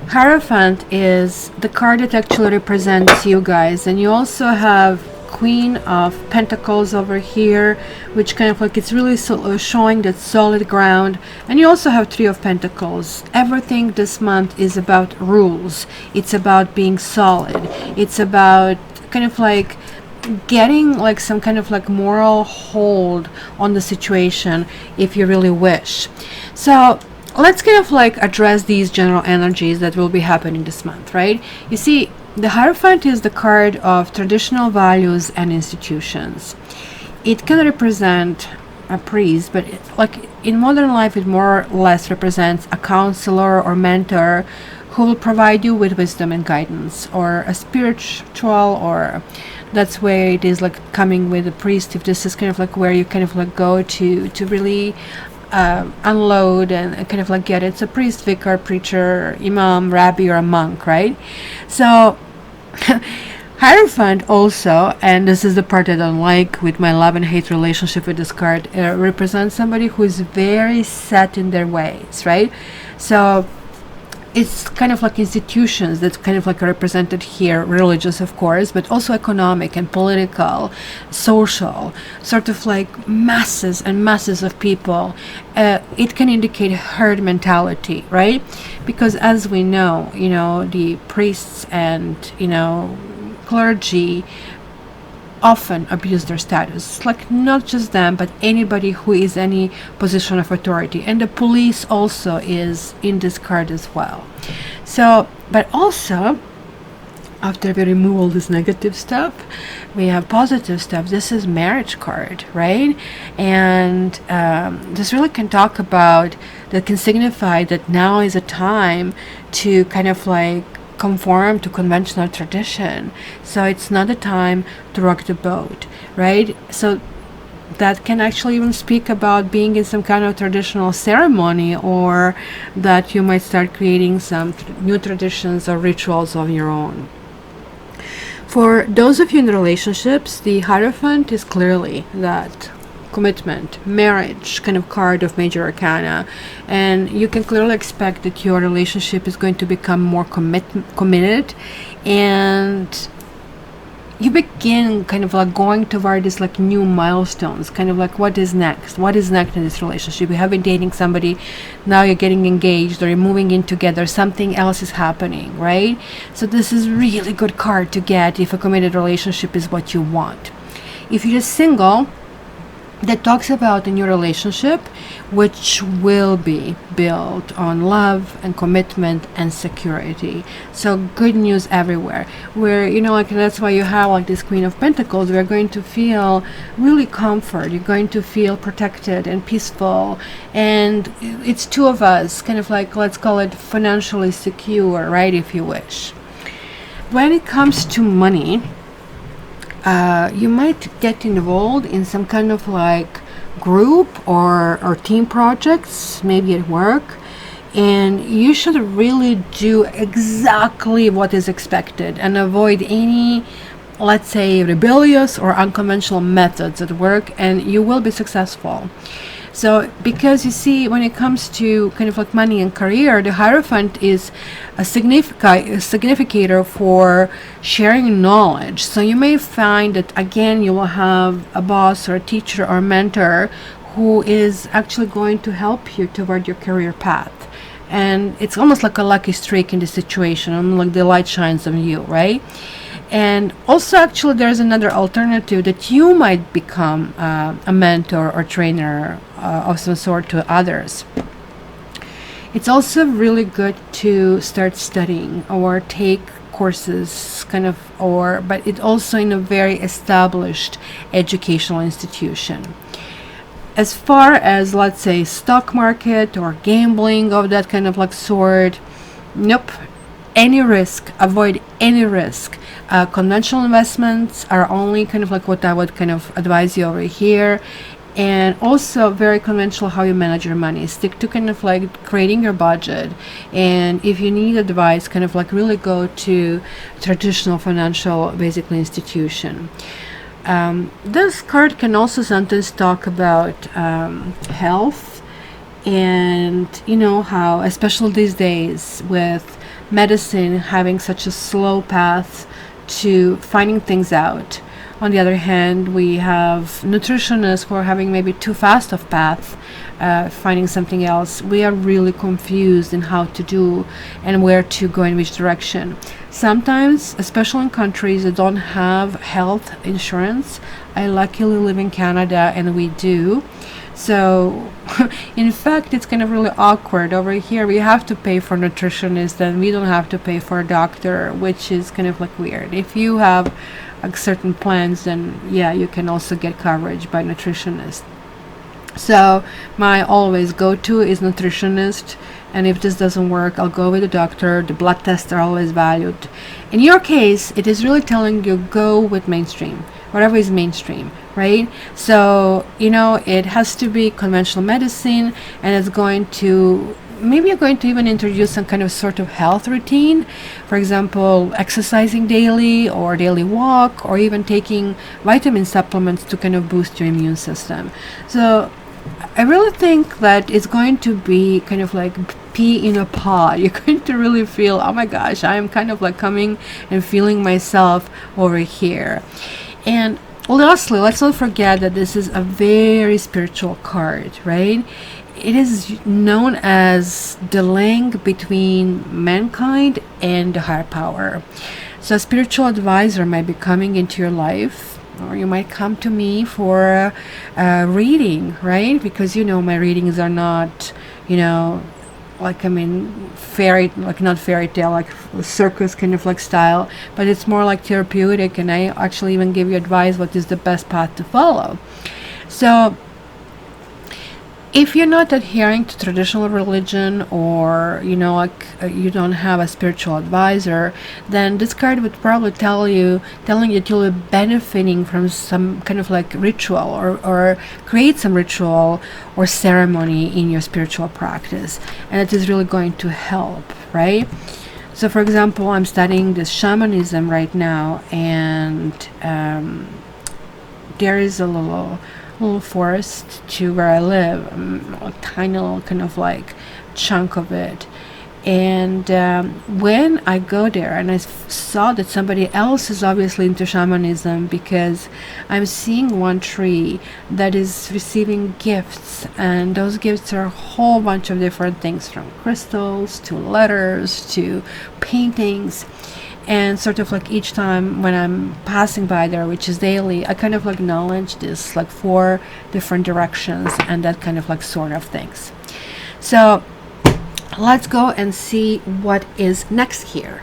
Hierophant is the card that actually represents you guys, and you also have Queen of Pentacles over here, which kind of like it's really showing that solid ground. And you also have Three of Pentacles. Everything this month is about rules. It's about being solid. It's about kind of like getting like some kind of like moral hold on the situation if you really wish. So let's kind of like address these general energies that will be happening this month, right? You see, the Hierophant is the card of traditional values and institutions. It can represent a priest, but like in modern life, it more or less represents a counselor or mentor who will provide you with wisdom and guidance, or a spiritual, or that's where it is like coming with a priest. If this is kind of like where you kind of like go to really unload and kind of like get it. It's a priest, vicar, preacher, imam, rabbi, or a monk, right? So Hierophant also, and this is the part I don't like with my love and hate relationship with this card, represents somebody who is very set in their ways, right? So it's kind of like institutions that kind of like are represented here, religious of course, but also economic and political, social, sort of like masses and masses of people. It can indicate herd mentality, right? Because as we know, the priests and clergy often abuse their status, like not just them, but anybody who is any position of authority. And the police also is in this card as well. So, but also after we remove all this negative stuff, we have positive stuff. This is marriage card, right? And this really can talk about, that can signify that now is a time to kind of like conform to conventional tradition. So it's not a time to rock the boat, right? So that can actually even speak about being in some kind of traditional ceremony, or that you might start creating some new traditions or rituals of your own. For those of you in relationships, the Hierophant is clearly that commitment, marriage kind of card of major arcana, and you can clearly expect that your relationship is going to become more committed, and you begin kind of like going toward this like new milestones, kind of like what is next in this relationship. You have been dating somebody, now you're getting engaged, or you're moving in together, something else is happening, right? So this is really good card to get if a committed relationship is what you want. If you're just single, that talks about a new relationship which will be built on love and commitment and security. So good news everywhere, where like that's why you have like this Queen of Pentacles. We're going to feel really comfort, you're going to feel protected and peaceful, and it's two of us, kind of like, let's call it financially secure, right, if you wish. When it comes to money, you might get involved in some kind of like group or team projects, maybe at work, and you should really do exactly what is expected and avoid any, let's say, rebellious or unconventional methods at work, and you will be successful. So, because you see, when it comes to kind of like money and career, the Hierophant is a significator for sharing knowledge. So you may find that again you will have a boss or a teacher or mentor who is actually going to help you toward your career path. And it's almost like a lucky streak in this situation, almost like the light shines on you, right? And also, actually, there's another alternative that you might become a mentor or trainer of some sort to others. It's also really good to start studying or take courses, but it also in a very established educational institution. As far as, let's say, stock market or gambling of that kind of like sort, nope. Any risk, avoid any risk. Conventional investments are only kind of like what I would kind of advise you over here. And also very conventional how you manage your money. Stick to kind of like creating your budget. And if you need advice, kind of like really go to traditional financial, basically, institution. This card can also sometimes talk about health, and how, especially these days with medicine having such a slow path to finding things out. On the other hand, we have nutritionists who are having maybe too fast of path, finding something else. We are really confused in how to do and where to go in which direction. Sometimes, especially in countries that don't have health insurance, I luckily live in Canada and we do. So in fact, it's kind of really awkward. Over here we have to pay for nutritionists and we don't have to pay for a doctor, which is kind of like weird. If you have certain plans, then yeah, you can also get coverage by nutritionist. So my always go-to is nutritionist, and if this doesn't work, I'll go with the doctor. The blood tests are always valued. In your case, it is really telling you go with mainstream, whatever is mainstream, right? So, you know, it has to be conventional medicine, and it's going to, maybe you're going to even introduce some kind of sort of health routine. For example, exercising daily or daily walk, or even taking vitamin supplements to kind of boost your immune system. So I really think that it's going to be kind of like pea in a pod. You're going to really feel, oh my gosh, I am kind of like coming and feeling myself over here. And lastly, let's not forget that this is a very spiritual card, right? It is known as the link between mankind and the higher power. So a spiritual advisor might be coming into your life, or you might come to me for a reading, right? Because, you know, my readings are not, you know, like, I mean, fairy, like not fairy tale, like circus kind of like style, but it's more like therapeutic, and I actually even give you advice what is the best path to follow. So if you're not adhering to traditional religion, or, you know, like you don't have a spiritual advisor, then this card would probably telling you that you'll be benefiting from some kind of like ritual, or create some ritual or ceremony in your spiritual practice, and it is really going to help, right? So for example, I'm studying this shamanism right now, and there is a little forest to where I live, a tiny little kind of like chunk of it. And when I go there, and I saw that somebody else is obviously into shamanism, because I'm seeing one tree that is receiving gifts, and those gifts are a whole bunch of different things, from crystals to letters to paintings. And sort of like each time when I'm passing by there, which is daily, I kind of like acknowledge this like 4 different directions and that kind of like sort of things. So let's go and see what is next here.